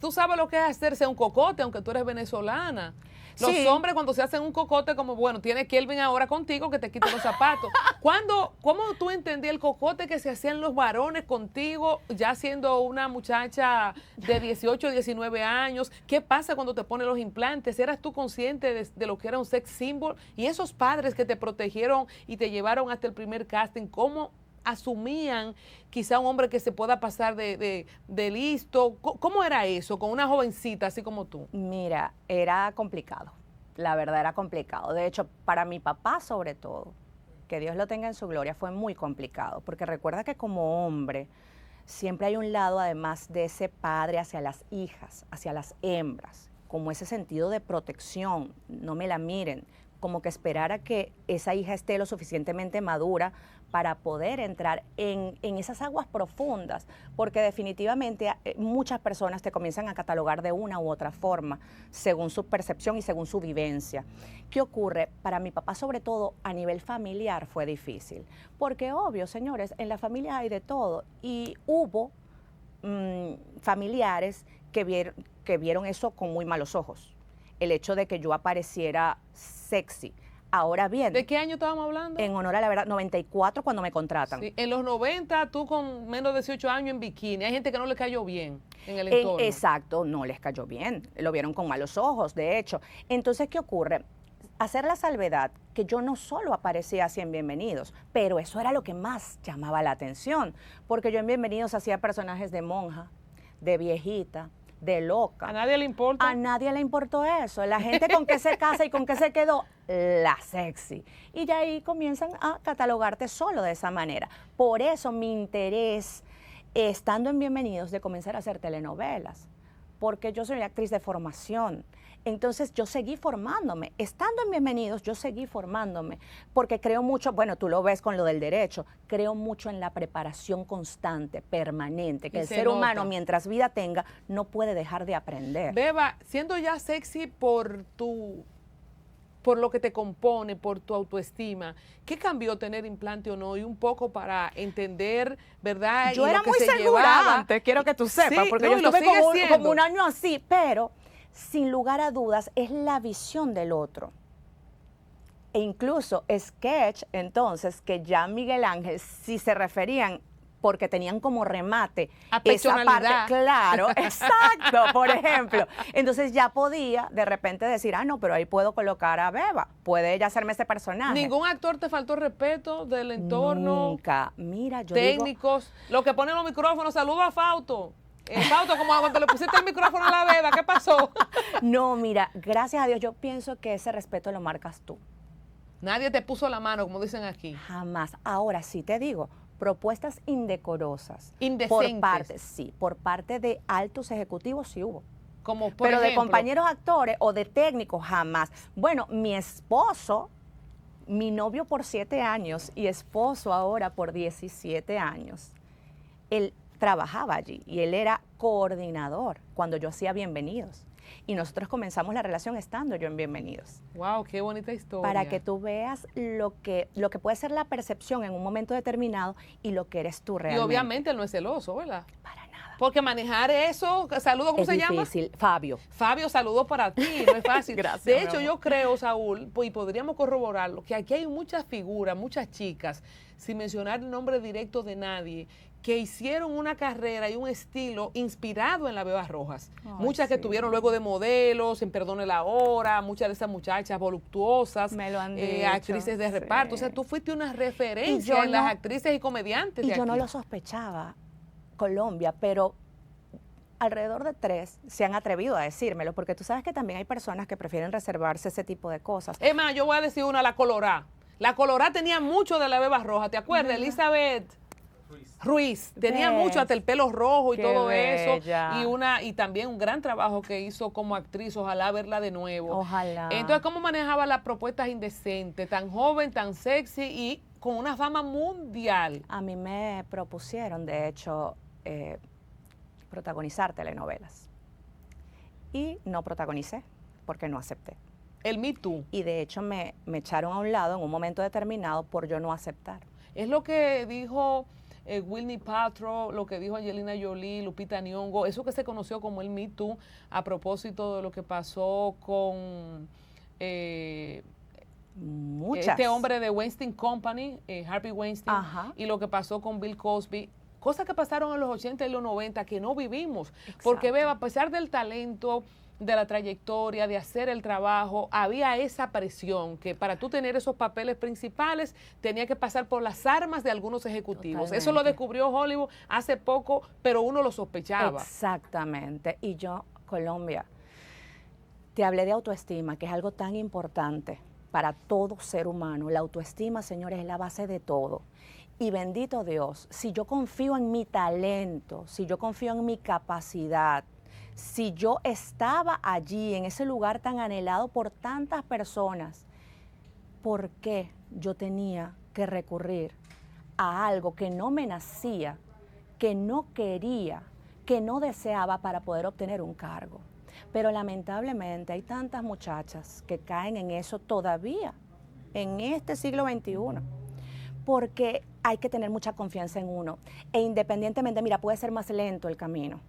Tú sabes lo que es hacerse un cocote, aunque tú eres venezolana. Los Sí. hombres cuando se hacen un cocote, como bueno, tiene Kelvin ahora contigo que te quite los zapatos. ¿Cómo tú entendías el cocote que se hacían los varones contigo, ya siendo una muchacha de 18, 19 años? ¿Qué pasa cuando te ponen los implantes? ¿Eras tú consciente de lo que era un sex symbol? Y esos padres que te protegieron y te llevaron hasta el primer casting, ¿cómo asumían quizá un hombre que se pueda pasar de listo? ¿Cómo era eso con una jovencita así como tú? Mira, era complicado. La verdad era complicado. De hecho, para mi papá sobre todo, que Dios lo tenga en su gloria, fue muy complicado. Porque recuerda que como hombre siempre hay un lado, además de ese padre, hacia las hijas, hacia las hembras, como ese sentido de protección, no me la miren, como que esperar a que esa hija esté lo suficientemente madura para poder entrar en esas aguas profundas, porque definitivamente muchas personas te comienzan a catalogar de una u otra forma, según su percepción y según su vivencia. ¿Qué ocurre? Para mi papá, sobre todo a nivel familiar, fue difícil, porque obvio, señores, en la familia hay de todo, y hubo familiares que vieron eso con muy malos ojos, el hecho de que yo apareciera sexy. Ahora bien, ¿De qué año estábamos hablando? en honor a la verdad, 94 cuando me contratan. Sí, en los 90 tú con menos de 18 años en bikini. Hay gente que no le cayó bien en el entorno. Exacto, no les cayó bien, lo vieron con malos ojos, de hecho. Entonces, ¿qué ocurre? Hacer la salvedad que yo no solo aparecía así en Bienvenidos, pero eso era lo que más llamaba la atención, porque yo en Bienvenidos hacía personajes de monja, de viejita, de loca. ¿A nadie le importa? A nadie le importó eso. La gente con qué se casa y con qué se quedó, la sexy. Y de ahí comienzan a catalogarte solo de esa manera. Por eso mi interés, estando en Bienvenidos, de comenzar a hacer telenovelas, porque yo soy actriz de formación. Entonces yo seguí formándome. Estando en Bienvenidos, yo seguí formándome, porque creo mucho, bueno, tú lo ves con lo del derecho, creo mucho en la preparación constante, permanente, que Y el se ser humano, nota. mientras vida tenga, no puede dejar de aprender. Beba, siendo ya sexy por lo que te compone, por tu autoestima, ¿qué cambió tener implante o no? Y un poco para entender, ¿verdad? Yo Y era lo que muy se segura llevaba. antes, quiero que tú sepas, Sí, porque no, yo y lo estuve sigue como, siendo. como un año así, pero sin lugar a dudas es la visión del otro. E incluso sketch, entonces, que ya Miguel Ángel, si se referían, porque tenían como remate A esa parte, personalidad. claro, exacto, por ejemplo. Entonces ya podía de repente decir, ah, no, pero ahí puedo colocar a Beba, puede ella hacerme ese personaje. ¿Ningún actor te faltó respeto del entorno? Nunca. Mira, yo digo, Técnicos, los que ponen los micrófonos, saludo a Fausto. Fausto, como cuando le pusiste el micrófono a la Beba, ¿qué pasó? no, mira, gracias a Dios, yo pienso que ese respeto lo marcas tú. Nadie te puso la mano, como dicen aquí. Jamás. Ahora sí te digo, propuestas indecorosas. Indecentes. Por parte de altos ejecutivos sí hubo. Como por Pero de ejemplo, compañeros actores o de técnicos jamás. Bueno, mi esposo, mi novio por 7 años y esposo ahora por 17 años, él trabajaba allí y él era coordinador cuando yo hacía Bienvenidos. Y nosotros comenzamos la relación estando yo en Bienvenidos. wow, qué bonita historia. Para que tú veas lo que puede ser la percepción en un momento determinado y lo que eres tú Y realmente. obviamente él no es celoso, ¿verdad? Para nada. Porque manejar eso, saludo, ¿cómo Es se llama? difícil. Fabio. Fabio, saludos para ti, no es fácil. Gracias, De mi hecho, amor. yo creo, Saúl, y podríamos corroborarlo, que aquí hay muchas figuras, muchas chicas, sin mencionar el nombre directo de nadie, que hicieron una carrera y un estilo inspirado en la Beba Rojas. Ay, Muchas que sí. tuvieron luego de modelos, en Perdone la Hora, muchas de esas muchachas voluptuosas, Me lo han dicho, actrices de reparto. O sea, sí. tú fuiste una Y referencia yo en las no- actrices y comediantes Y de yo no aquí. lo sospechaba, Colombia, pero alrededor de 3 se han atrevido a decírmelo, porque tú sabes que también hay personas que prefieren reservarse ese tipo de cosas. Es más, yo voy a decir una, la Colorá. La Colorá tenía mucho de la Beba Roja, ¿te acuerdas? Elizabeth Ruiz tenía ¿Ves? mucho, hasta el pelo rojo y Qué todo bella. eso. Y también un gran trabajo que hizo como actriz, ojalá verla de nuevo. Ojalá. Entonces, ¿cómo manejaba las propuestas indecentes? Tan joven, tan sexy y con una fama mundial. A mí me propusieron, de hecho, protagonizar telenovelas. Y no protagonicé, porque no acepté. El Me Too. Y de hecho me echaron a un lado en un momento determinado por yo no aceptar. Es lo que dijo Gwyneth Paltrow, lo que dijo Angelina Jolie, Lupita Nyong'o, eso que se conoció como el Me Too, a propósito de lo que pasó con este hombre de Weinstein Company, Harvey Weinstein, Ajá. y lo que pasó con Bill Cosby. Cosas que pasaron en los 80 y los 90 que no vivimos. Porque, Beba, a pesar del talento, de la trayectoria, de hacer el trabajo, había esa presión que para tú tener esos papeles principales tenía que pasar por las armas de algunos ejecutivos. Totalmente. Eso lo descubrió Hollywood hace poco, pero uno lo sospechaba. Exactamente. Y yo, Colombia, te hablé de autoestima, que es algo tan importante para todo ser humano. La autoestima, señores, es la base de todo. Y bendito Dios, si yo confío en mi talento, si yo confío en mi capacidad, si yo estaba allí, en ese lugar tan anhelado por tantas personas, ¿por qué yo tenía que recurrir a algo que no me nacía, que no quería, que no deseaba para poder obtener un cargo? Pero lamentablemente hay tantas muchachas que caen en eso todavía, en este siglo XXI. Porque hay que tener mucha confianza en uno. E independientemente, mira, puede ser más lento el camino,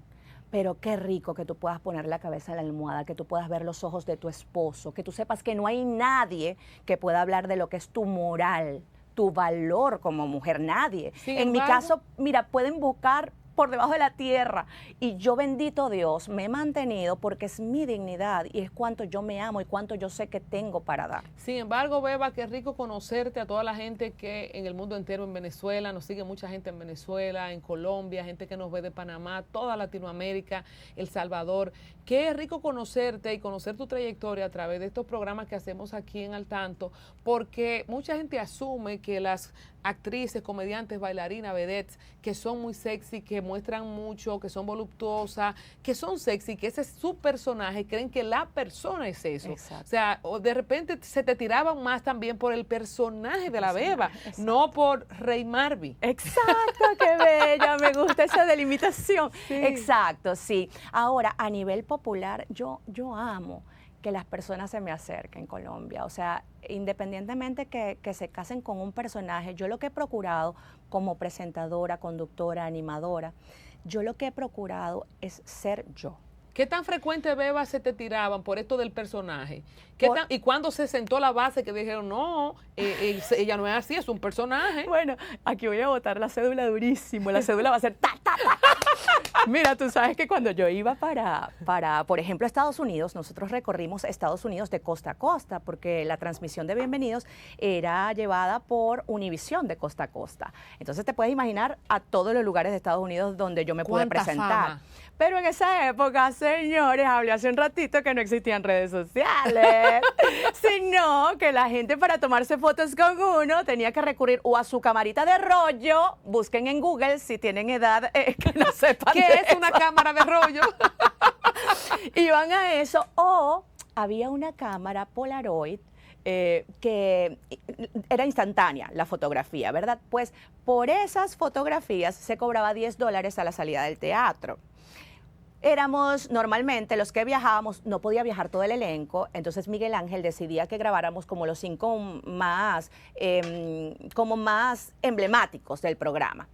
pero qué rico que tú puedas poner la cabeza en la almohada, que tú puedas ver los ojos de tu esposo, que tú sepas que no hay nadie que pueda hablar de lo que es tu moral, tu valor como mujer, nadie. En mi caso, mira, pueden buscar por debajo de la tierra. Y yo, bendito Dios, me he mantenido porque es mi dignidad y es cuánto yo me amo y cuánto yo sé que tengo para dar. Sin embargo, Beba, qué rico conocerte, a toda la gente que en el mundo entero, en Venezuela, nos sigue mucha gente en Venezuela, en Colombia, gente que nos ve de Panamá, toda Latinoamérica, El Salvador. Qué rico conocerte y conocer tu trayectoria a través de estos programas que hacemos aquí en Al Tanto, porque mucha gente asume que las actrices, comediantes, bailarinas, vedettes, que son muy sexy, que muestran mucho, que son voluptuosas, que son sexy, que ese es su personaje, creen que la persona es eso. Exacto. O sea, o de repente se te tiraban más también por el personaje de la Beba, no por Rey Marvy. Exacto, qué bella, me gusta esa delimitación. Sí. Exacto, sí. Ahora, a nivel popular, yo amo que las personas se me acerquen en Colombia. O sea, independientemente que se casen con un personaje, yo lo que he procurado como presentadora, conductora, animadora, yo lo que he procurado es ser yo. ¿Qué tan frecuente, Beba, se te tiraban por esto del personaje? ¿Y cuándo se sentó la base que dijeron, no, ella no es así, es un personaje? Bueno, aquí voy a botar la cédula durísimo, la cédula va a ser ta, ta, ta. Mira, tú sabes que cuando yo iba para, por ejemplo, Estados Unidos, nosotros recorrimos Estados Unidos de costa a costa, porque la transmisión de Bienvenidos era llevada por Univisión de costa a costa. Entonces te puedes imaginar a todos los lugares de Estados Unidos donde yo me pude presentar. Fama. Pero en esa época, señores, hablé hace un ratito que no existían redes sociales, sino que la gente para tomarse fotos con uno tenía que recurrir o a su camarita de rollo, busquen en Google si tienen edad que no sepan ¿Qué es una cámara de rollo? Iban a eso, o había una cámara Polaroid que era instantánea la fotografía, ¿verdad? Pues por esas fotografías se cobraba $10 a la salida del teatro. Éramos normalmente los que viajábamos, no podía viajar todo el elenco, entonces Miguel Ángel decidía que grabáramos como los 5 más emblemáticos del programa.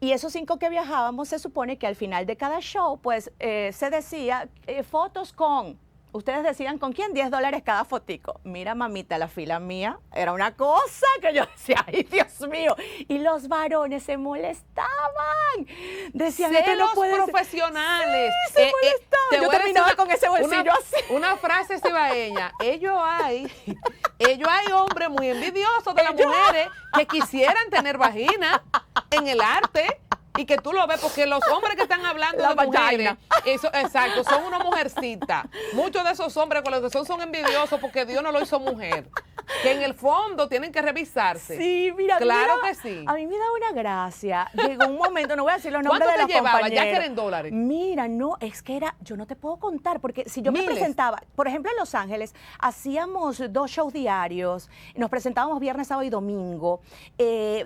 Y esos 5 que viajábamos, se supone que al final de cada show, pues se decía fotos con... Ustedes decían, ¿con quién? $10 cada fotico. Mira, mamita, la fila mía era una cosa que yo decía, ¡ay, Dios mío! Y los varones se molestaban. Decían, esto no puede profesionales. Sí, se molestaban. Yo terminaba con ese bolsillo así. Una frase cibaeña. Ellos hay hombres muy envidiosos de las mujeres que quisieran tener vagina en el arte. Y que tú lo ves, porque los hombres que están hablando de mujeres, eso, exacto, son una mujercita. Muchos de esos hombres con los que son envidiosos porque Dios no lo hizo mujer. Que en el fondo tienen que revisarse. Sí, mira. Claro que sí. A mí me da una gracia. Llegó un momento, no voy a decir los nombres de los compañeros. ¿Cuánto te llevaba? Ya que era en dólares. Mira, no, es que era, yo no te puedo contar, porque si yo me presentaba, por ejemplo, en Los Ángeles, hacíamos 2 shows diarios, nos presentábamos viernes, sábado y domingo,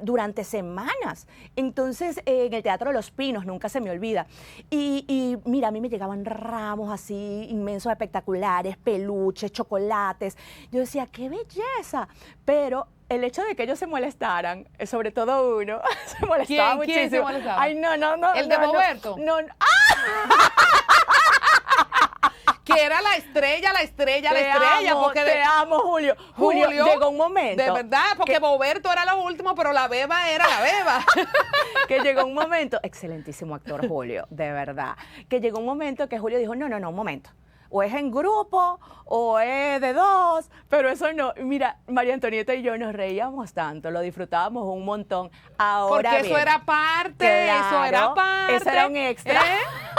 durante semanas. Entonces, en el Teatro de los Pinos, nunca se me olvida. Y mira, a mí me llegaban ramos así inmensos, espectaculares, peluches, chocolates. Yo decía, qué belleza. belleza. Pero el hecho de que ellos se molestaran, sobre todo uno, se molestaba muchísimo. ¿Quién se molestaba? Ay, no. ¿El de Roberto? No. Que era la estrella, porque te amo, Julio. Julio, llegó un momento. De verdad, porque Boberto era lo último, pero la beba era la beba. Que llegó un momento, excelentísimo actor Julio, de verdad, que llegó un momento que Julio dijo, no, un momento. O es en grupo, o es de dos, pero eso no. Mira, María Antonieta y yo nos reíamos tanto, lo disfrutábamos un montón. Ahora porque bien, eso era parte, claro, eso era parte. Eso era un extra.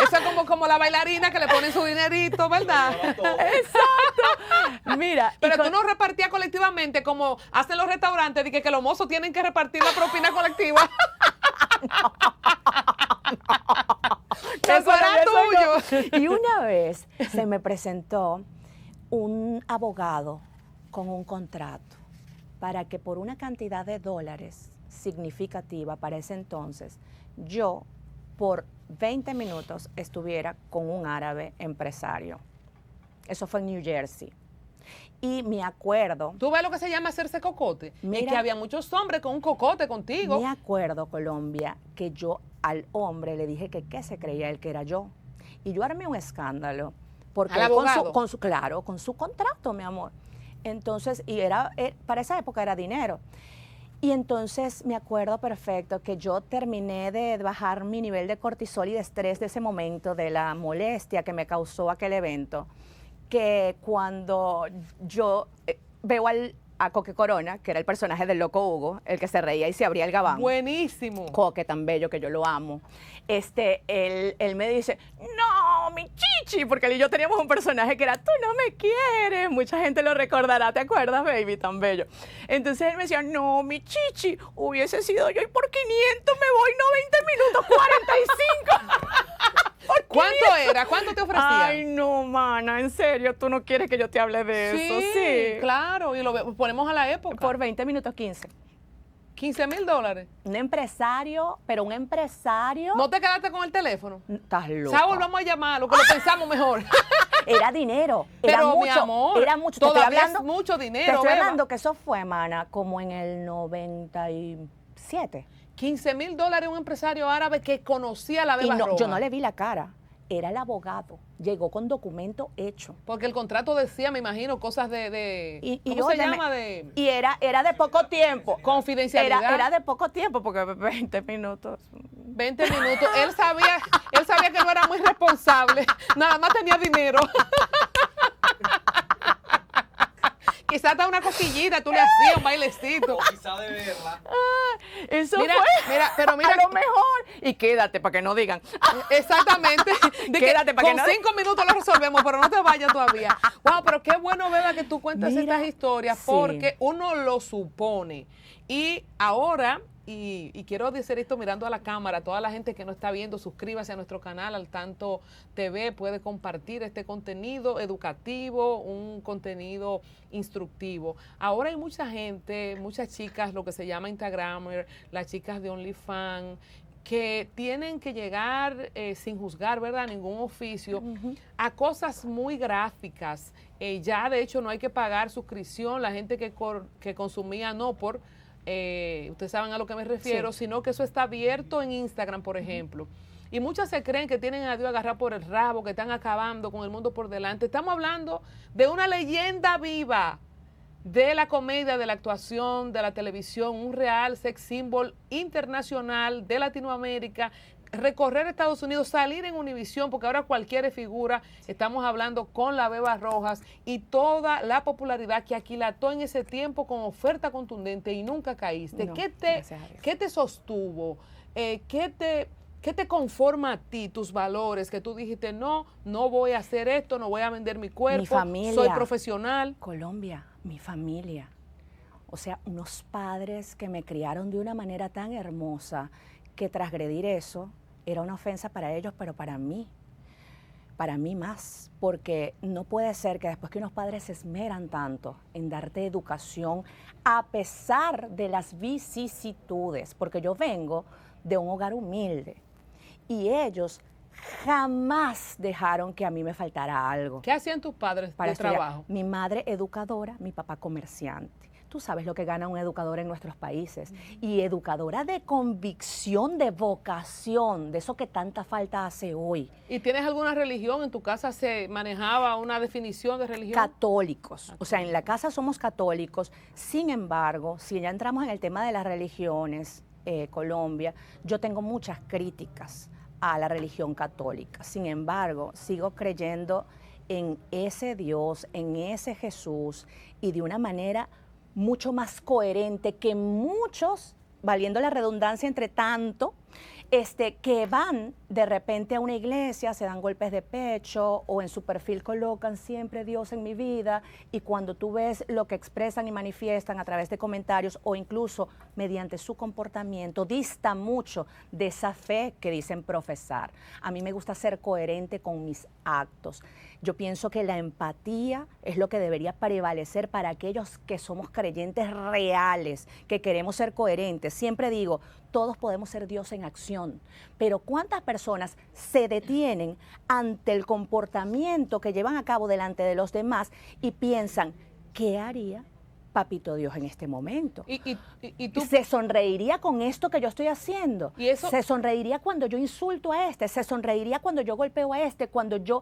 Eso es como la bailarina que le ponen su dinerito, ¿verdad? Exacto. Mira. Pero tú no repartías colectivamente como hacen los restaurantes, de que los mozos tienen que repartir la propina colectiva. Eso era tuyo. No. Y una vez se me presentó un abogado con un contrato para que por una cantidad de dólares significativa para ese entonces, yo por 20 minutos estuviera con un árabe empresario. Eso fue en New Jersey. Y me acuerdo... ¿Tú ves lo que se llama hacerse cocote? Mira, y que había muchos hombres con un cocote contigo. Me acuerdo, Colombia, que yo al hombre le dije que qué se creía él que era yo. Y yo armé un escándalo. Porque ¿Al abogado? Con su contrato, mi amor. Entonces, para esa época era dinero. Y entonces me acuerdo perfecto que yo terminé de bajar mi nivel de cortisol y de estrés de ese momento, de la molestia que me causó aquel evento, que cuando yo veo a Coque Corona, que era el personaje del Loco Hugo, el que se reía y se abría el gabán. Buenísimo. Coque, tan bello que yo lo amo. Él me dice, no, mi chichi, porque él y yo teníamos un personaje que era, tú no me quieres. Mucha gente lo recordará, ¿te acuerdas, baby? Tan bello. Entonces él me decía, no, mi chichi, hubiese sido yo y por 500 me voy, no 20 minutos, 45. ¿Cuánto era? ¿Cuánto te ofrecían? Ay, no, mana, en serio, tú no quieres que yo te hable de eso. Sí, claro, y lo ponemos a la época. Por 20 minutos, 15. $15,000. Un empresario, pero un empresario... ¿No te quedaste con el teléfono? Estás loca. Saúl, vamos a llamarlo, que lo pensamos mejor. Era dinero, era pero, mucho, mi amor, era mucho. Todavía es mucho dinero, Te estoy beba. hablando que eso fue, mana, como en el 97. $15,000 un empresario árabe que conocía a la beba roja. Yo no le vi la cara. Era el abogado, llegó con documento hecho. Porque el contrato decía, me imagino, cosas ¿cómo se llama? Y era de poco tiempo. Confidencialidad. Era de poco tiempo, porque 20 minutos. 20 minutos. Él sabía que no era muy responsable. Nada más tenía dinero. Quizás hasta una cosquillita, tú le hacías un bailecito. O quizá de verla. Eso mira, fue pero mira, a lo mejor. Y quédate para que no digan. Exactamente. Quédate para que con no 5 minutos lo resolvemos, pero no te vayas todavía. Wow, pero qué bueno, Beba, que tú cuentas estas historias, sí, porque uno lo supone. Y ahora, y quiero decir esto mirando a la cámara, toda la gente que nos está viendo, suscríbase a nuestro canal, Al Tanto TV, puede compartir este contenido educativo, un contenido instructivo. Ahora hay mucha gente, muchas chicas, lo que se llama Instagramer, las chicas de OnlyFans, que tienen que llegar sin juzgar, ¿verdad?, ningún oficio, a cosas muy gráficas. Ya de hecho no hay que pagar suscripción, la gente que consumía no por... ustedes saben a lo que me refiero, sí, sino que eso está abierto en Instagram, por ejemplo. Y muchas se creen que tienen a Dios agarrado por el rabo, que están acabando con el mundo por delante. Estamos hablando de una leyenda viva de la comedia, de la actuación, de la televisión, un real sex symbol internacional de Latinoamérica, recorrer Estados Unidos, salir en Univisión, porque ahora cualquier figura, estamos hablando con la Beba Rojas y toda la popularidad que aquilató en ese tiempo con oferta contundente y nunca caíste. No, ¿Qué te sostuvo? ¿Qué te conforma a ti, tus valores? Que tú dijiste, no voy a hacer esto, no voy a vender mi cuerpo, mi familia, soy profesional. Colombia, mi familia. O sea, unos padres que me criaron de una manera tan hermosa que transgredir eso era una ofensa para ellos, pero para mí más, porque no puede ser que después que unos padres se esmeran tanto en darte educación, a pesar de las vicisitudes, porque yo vengo de un hogar humilde, y ellos jamás dejaron que a mí me faltara algo. ¿Qué hacían tus padres Para de estudiar. trabajo? Mi madre educadora, mi papá comerciante. Tú sabes lo que gana un educador en nuestros países. Y educadora de convicción, de vocación, de eso que tanta falta hace hoy. ¿Y tienes alguna religión? ¿En tu casa se manejaba una definición de religión? Católicos. O sea, en la casa somos católicos. Sin embargo, si ya entramos en el tema de las religiones, Colombia, yo tengo muchas críticas a la religión católica. Sin embargo, sigo creyendo en ese Dios, en ese Jesús, y de una manera mucho más coherente que muchos, valiendo la redundancia entre tanto, que van de repente a una iglesia, se dan golpes de pecho o en su perfil colocan siempre Dios en mi vida, y cuando tú ves lo que expresan y manifiestan a través de comentarios o incluso mediante su comportamiento, dista mucho de esa fe que dicen profesar. A mí me gusta ser coherente con mis actos. Yo pienso que la empatía es lo que debería prevalecer para aquellos que somos creyentes reales, que queremos ser coherentes. Siempre digo, todos podemos ser Dios en acción, pero ¿cuántas personas se detienen ante el comportamiento que llevan a cabo delante de los demás y piensan, ¿qué haría Papito Dios en este momento? ¿Y tú? ¿Se sonreiría con esto que yo estoy haciendo? ¿Y eso? ¿Se sonreiría cuando yo insulto a este? ¿Se sonreiría cuando yo golpeo a este? ¿Cuando yo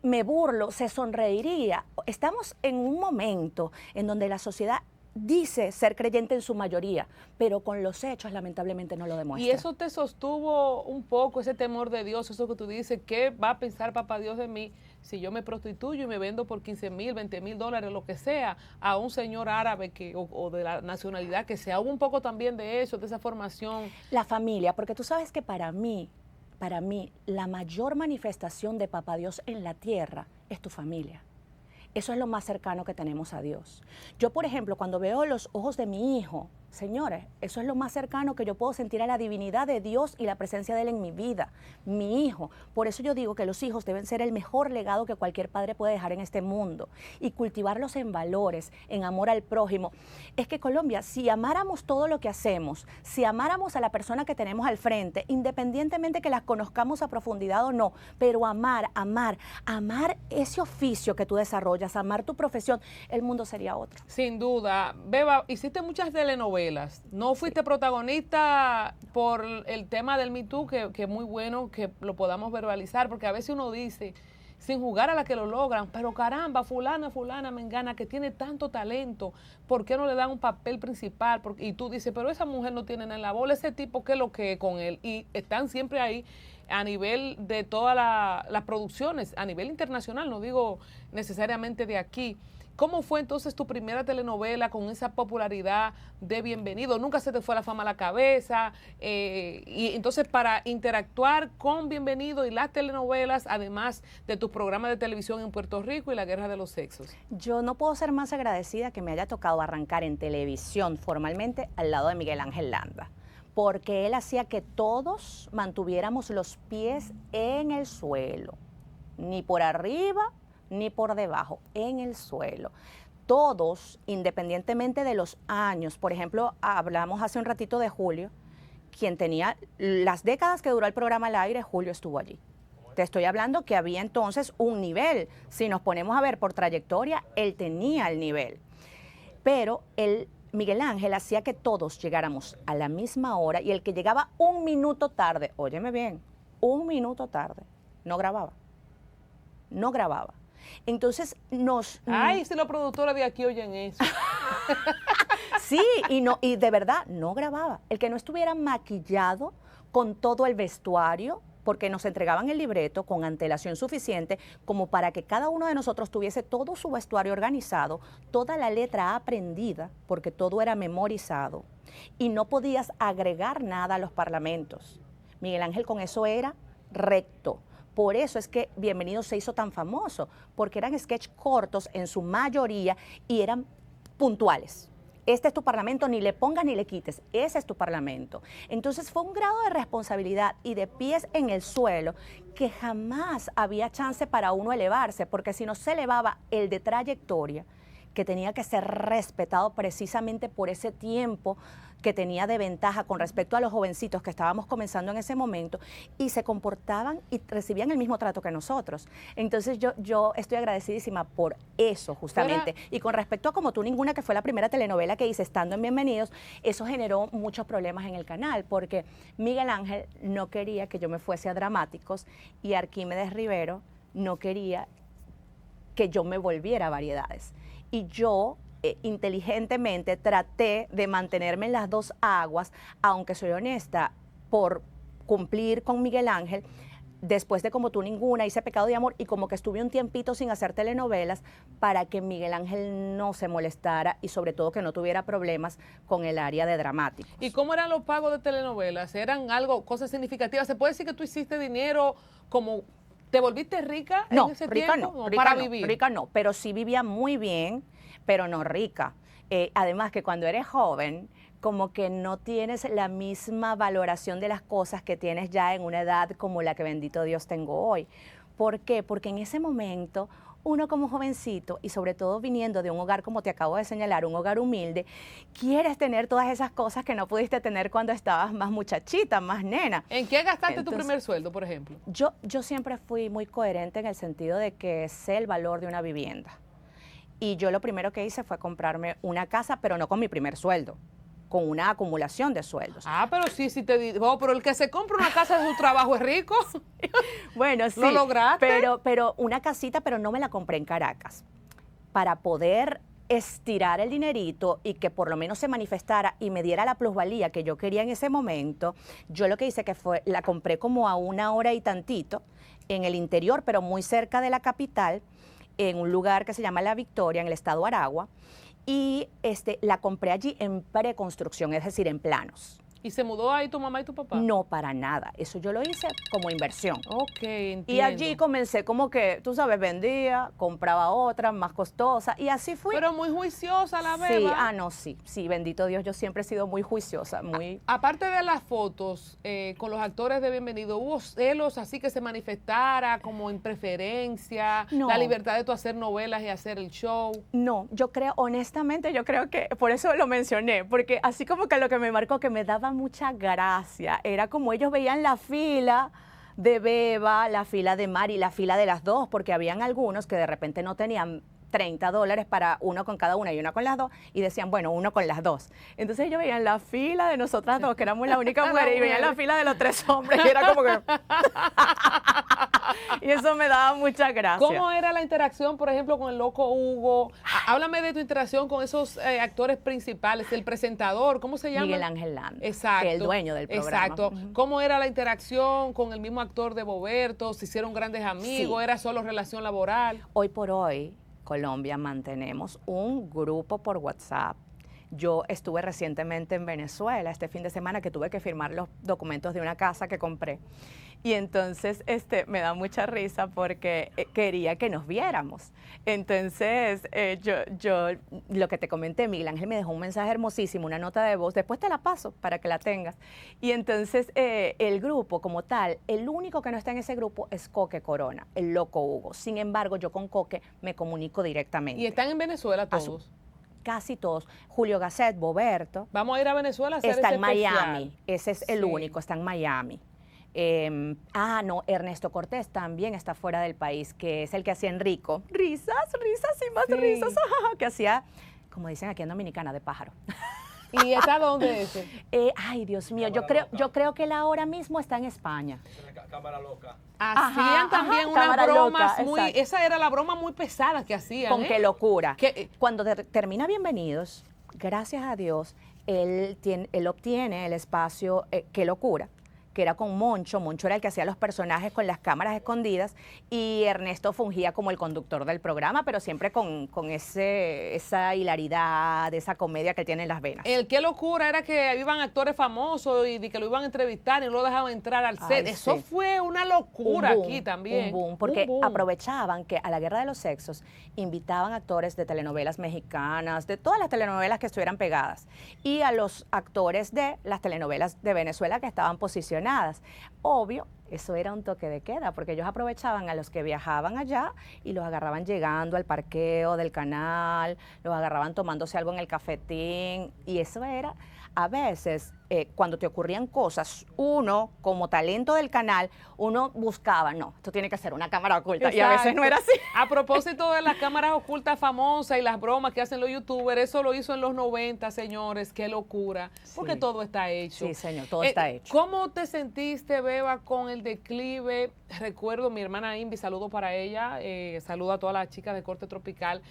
me burlo? ¿Se sonreiría? Estamos en un momento en donde la sociedad dice ser creyente en su mayoría, pero con los hechos lamentablemente no lo demuestra. ¿Y eso te sostuvo un poco, ese temor de Dios, eso que tú dices, qué va a pensar papá Dios de mí si yo me prostituyo y me vendo por 15,000, 20,000 dólares, lo que sea, a un señor árabe o de la nacionalidad que sea? Hubo un poco también de eso, de esa formación. La familia, porque tú sabes que para mí, la mayor manifestación de papá Dios en la tierra es tu familia. Eso es lo más cercano que tenemos a Dios. Yo, por ejemplo, cuando veo los ojos de mi hijo, señores, eso es lo más cercano que yo puedo sentir a la divinidad de Dios y la presencia de Él en mi vida, mi hijo. Por eso yo digo que los hijos deben ser el mejor legado que cualquier padre puede dejar en este mundo y cultivarlos en valores, en amor al prójimo. Es que Colombia, si amáramos todo lo que hacemos, si amáramos a la persona que tenemos al frente, independientemente que las conozcamos a profundidad o no, pero amar ese oficio que tú desarrollas, amar tu profesión, el mundo sería otro. Sin duda. Beba, hiciste muchas telenovelas. No fuiste protagonista por el tema del Me Too, que es muy bueno que lo podamos verbalizar, porque a veces uno dice, sin jugar a la que lo logran, pero caramba, fulana, mengana, que tiene tanto talento, ¿por qué no le dan un papel principal? Y tú dices, pero esa mujer no tiene nada en la bola, ese tipo, ¿qué es lo que es con él? Y están siempre ahí a nivel de todas las producciones, a nivel internacional, no digo necesariamente de aquí. ¿Cómo fue entonces tu primera telenovela con esa popularidad de Bienvenido? ¿Nunca se te fue la fama a la cabeza? Y entonces, para interactuar con Bienvenido y las telenovelas, además de tus programas de televisión en Puerto Rico y La Guerra de los Sexos. Yo no puedo ser más agradecida que me haya tocado arrancar en televisión formalmente al lado de Miguel Ángel Landa, porque él hacía que todos mantuviéramos los pies en el suelo, ni por arriba ni por debajo, en el suelo. Todos, independientemente de los años, por ejemplo, hablamos hace un ratito de Julio, quien tenía las décadas que duró el programa al aire, Julio estuvo allí. Te estoy hablando que había entonces un nivel. Si nos ponemos a ver por trayectoria, él tenía el nivel. Pero Miguel Ángel hacía que todos llegáramos a la misma hora, y el que llegaba un minuto tarde, óyeme bien, un minuto tarde, no grababa. Entonces Ay, si los productores de aquí oyen eso. Sí, y de verdad no grababa. El que no estuviera maquillado con todo el vestuario, porque nos entregaban el libreto con antelación suficiente como para que cada uno de nosotros tuviese todo su vestuario organizado, toda la letra aprendida, porque todo era memorizado, y no podías agregar nada a los parlamentos. Miguel Ángel con eso era recto. Por eso es que Bienvenido se hizo tan famoso, porque eran sketch cortos en su mayoría y eran puntuales. Este es tu parlamento, ni le pongas ni le quites, ese es tu parlamento. Entonces fue un grado de responsabilidad y de pies en el suelo que jamás había chance para uno elevarse, porque si no se elevaba el de trayectoria, que tenía que ser respetado precisamente por ese tiempo que tenía de ventaja con respecto a los jovencitos que estábamos comenzando en ese momento, y se comportaban y recibían el mismo trato que nosotros. Entonces yo estoy agradecidísima por eso justamente. Y con respecto a Como tú ninguna, que fue la primera telenovela que hice estando en Bienvenidos, eso generó muchos problemas en el canal, porque Miguel Ángel no quería que yo me fuese a Dramáticos y Arquímedes Rivero no quería que yo me volviera a Variedades. Y yo inteligentemente traté de mantenerme en las dos aguas, aunque soy honesta, por cumplir con Miguel Ángel. Después de Como tú ninguna, hice Pecado de Amor, y como que estuve un tiempito sin hacer telenovelas para que Miguel Ángel no se molestara y sobre todo que no tuviera problemas con el área de Dramáticos. ¿Y cómo eran los pagos de telenovelas? ¿Eran algo, cosas significativas? ¿Se puede decir que tú hiciste dinero como... ¿Te volviste rica No, en ese rica tiempo? no, Para vivir. rica no, pero sí vivía muy bien, pero no rica. Además que cuando eres joven, como que no tienes la misma valoración de las cosas que tienes ya en una edad como la que bendito Dios tengo hoy. ¿Por qué? Porque en ese momento uno como jovencito, y sobre todo viniendo de un hogar, como te acabo de señalar, un hogar humilde, quieres tener todas esas cosas que no pudiste tener cuando estabas más muchachita, más nena. ¿En qué gastaste tu primer sueldo, por ejemplo? Yo siempre fui muy coherente en el sentido de que sé el valor de una vivienda. Y yo lo primero que hice fue comprarme una casa, pero no con mi primer sueldo, con una acumulación de sueldos. Ah, pero sí, te digo, pero el que se compra una casa de su trabajo es rico. Bueno, sí. ¿Lo lograste? Pero una casita, pero no me la compré en Caracas. Para poder estirar el dinerito y que por lo menos se manifestara y me diera la plusvalía que yo quería en ese momento, yo lo que hice que fue, la compré como a 1 hora y tantito en el interior, pero muy cerca de la capital, en un lugar que se llama La Victoria, en el estado Aragua, y la compré allí en preconstrucción, es decir, en planos. ¿Y se mudó ahí tu mamá y tu papá? No, para nada. Eso yo lo hice como inversión. Ok, entiendo. Y allí comencé como que, tú sabes, vendía, compraba otra más costosa y así fui. Pero muy juiciosa la Sí, beba. sí, bendito Dios, yo siempre he sido muy juiciosa, muy... Aparte de las fotos con los actores de Bienvenido, ¿hubo celos así que se manifestara como en preferencia? No. La libertad de tú hacer novelas y hacer el show. No, yo creo, honestamente, yo creo que, por eso lo mencioné, porque así como que lo que me marcó, que me daba mucha gracia, era como ellos veían la fila de Beba, la fila de Mari, la fila de las dos, porque habían algunos que de repente no tenían $30 para uno con cada una y una con las dos, y decían, bueno, uno con las dos. Entonces ellos veían la fila de nosotras dos, que éramos la única mujer, y veían la fila de los 3 hombres, y era como que... Y eso me daba mucha gracia. ¿Cómo era la interacción, por ejemplo, con el Loco Hugo? Háblame de tu interacción con esos actores principales, el presentador, ¿cómo se llama? Miguel Ángel Landa, exacto, que es el dueño del programa. Exacto. ¿Cómo era la interacción con el mismo actor de Boberto? ¿Se hicieron grandes amigos? Sí. ¿Era solo relación laboral? Hoy por hoy, Colombia, mantenemos un grupo por WhatsApp. Yo estuve recientemente en Venezuela este fin de semana, que tuve que firmar los documentos de una casa que compré. Y entonces me da mucha risa porque quería que nos viéramos. Entonces yo lo que te comenté, Miguel Ángel me dejó un mensaje hermosísimo, una nota de voz, después te la paso para que la tengas. Y entonces el grupo como tal, el único que no está en ese grupo es Coque Corona, el Loco Hugo. Sin embargo, yo con Coque me comunico directamente. ¿Y están en Venezuela todos? Casi todos. Julio Gasset, Boberto. Vamos a ir a Venezuela a hacer Está ese en Miami. especial. Ese es el Sí. único, está en Miami. No, Ernesto Cortés también está fuera del país, que es el que hacía Enrico. Risas y más Sí. risas, que hacía, como dicen aquí en Dominicana, de pájaro. ¿Y está dónde ese? Ay, Dios mío, yo creo que él ahora mismo está en España. Cámara loca. Hacían también unas cámara bromas loca, muy... exacto. Esa era la broma muy pesada que hacían, Con ¿eh? qué locura. Que- Cuando termina Bienvenidos, gracias a Dios, él obtiene el espacio Qué locura, que era con Moncho. Moncho era el que hacía los personajes con las cámaras escondidas y Ernesto fungía como el conductor del programa, pero siempre con esa hilaridad, esa comedia que tiene en las venas. El qué locura era que iban actores famosos y de que lo iban a entrevistar y no lo dejaban entrar al set. Ay, Eso sí. fue una locura Un boom, aquí también. Un boom, porque Un boom. aprovechaban que a la Guerra de los Sexos invitaban actores de telenovelas mexicanas, de todas las telenovelas que estuvieran pegadas, y a los actores de las telenovelas de Venezuela que estaban posicionadas. Obvio, Eso era un toque de queda, porque ellos aprovechaban a los que viajaban allá y los agarraban llegando al parqueo del canal, los agarraban tomándose algo en el cafetín, y eso era, a veces, cuando te ocurrían cosas, uno, como talento del canal, uno buscaba, no, esto tiene que ser una cámara oculta, Exacto. y a veces no era así. A propósito de las cámaras ocultas famosas y las bromas que hacen los youtubers, eso lo hizo en los 90, señores, qué locura, porque Sí. todo está hecho. Sí, señor, todo está hecho. ¿Cómo te sentiste, Beba, con el declive? Recuerdo, mi hermana Invi, saludo para ella, saludo a todas las chicas de Corte Tropical.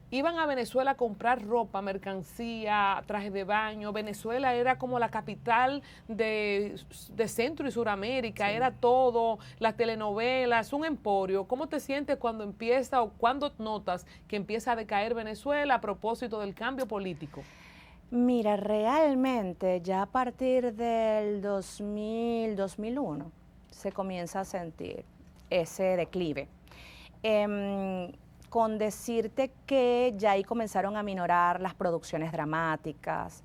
Iban a Venezuela a comprar ropa, mercancía, trajes de baño. Venezuela era como la capital de Centro y Suramérica, Sí. era todo, las telenovelas, un emporio. ¿Cómo te sientes cuando empieza o cuando notas que empieza a decaer Venezuela a propósito del cambio político? Mira, realmente ya a partir del 2000, 2001 se comienza a sentir ese declive. Con decirte que ya ahí comenzaron a minorar las producciones dramáticas.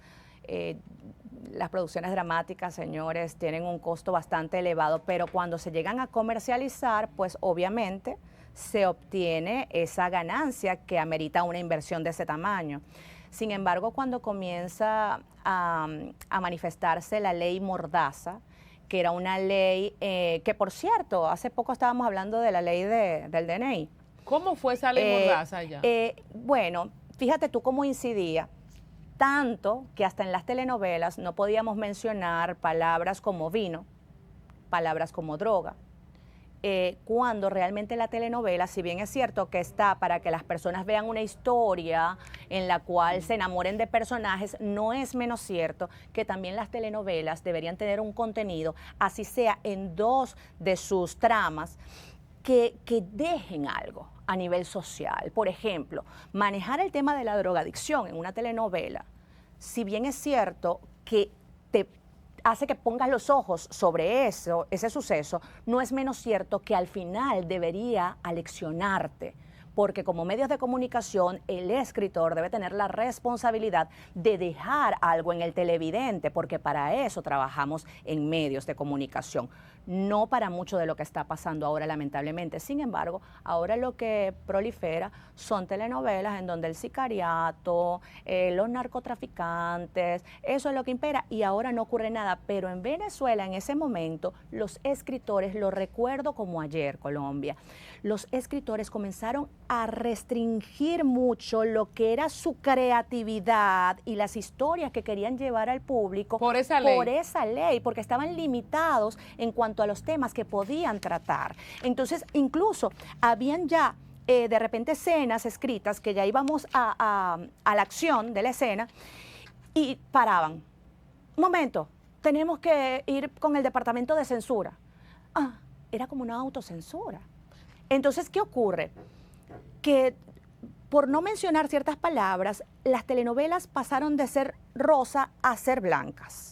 Las producciones dramáticas, señores, tienen un costo bastante elevado, pero cuando se llegan a comercializar, pues obviamente se obtiene esa ganancia que amerita una inversión de ese tamaño. Sin embargo, cuando comienza a manifestarse la ley Mordaza, que era una ley que, por cierto, hace poco estábamos hablando de la ley del DNI. ¿Cómo fue esa ley Mordaza allá? Bueno, fíjate tú cómo incidía, tanto que hasta en las telenovelas no podíamos mencionar palabras como vino, palabras como droga. Cuando realmente la telenovela, si bien es cierto que está para que las personas vean una historia en la cual se enamoren de personajes, no es menos cierto que también las telenovelas deberían tener un contenido, así sea en dos de sus tramas, que dejen algo a nivel social. Por ejemplo, manejar el tema de la drogadicción en una telenovela, si bien es cierto que te hace que pongas los ojos sobre eso, ese suceso, no es menos cierto que al final debería aleccionarte, porque como medios de comunicación, el escritor debe tener la responsabilidad de dejar algo en el televidente, porque para eso trabajamos en medios de comunicación, no para mucho de lo que está pasando ahora, lamentablemente. Sin embargo, ahora lo que prolifera son telenovelas en donde el sicariato, los narcotraficantes, eso es lo que impera, y ahora no ocurre nada. Pero en Venezuela, en ese momento, los escritores, lo recuerdo como ayer, Colombia, los escritores comenzaron a restringir mucho lo que era su creatividad y las historias que querían llevar al público Por esa ley. Por esa ley, porque estaban limitados en cuanto a los temas que podían tratar. Entonces, incluso habían ya de repente escenas escritas que ya íbamos a la acción de la escena y paraban. Un momento, tenemos que ir con el departamento de censura. Era como una autocensura. Entonces, ¿qué ocurre? Que por no mencionar ciertas palabras, las telenovelas pasaron de ser rosa a ser blancas.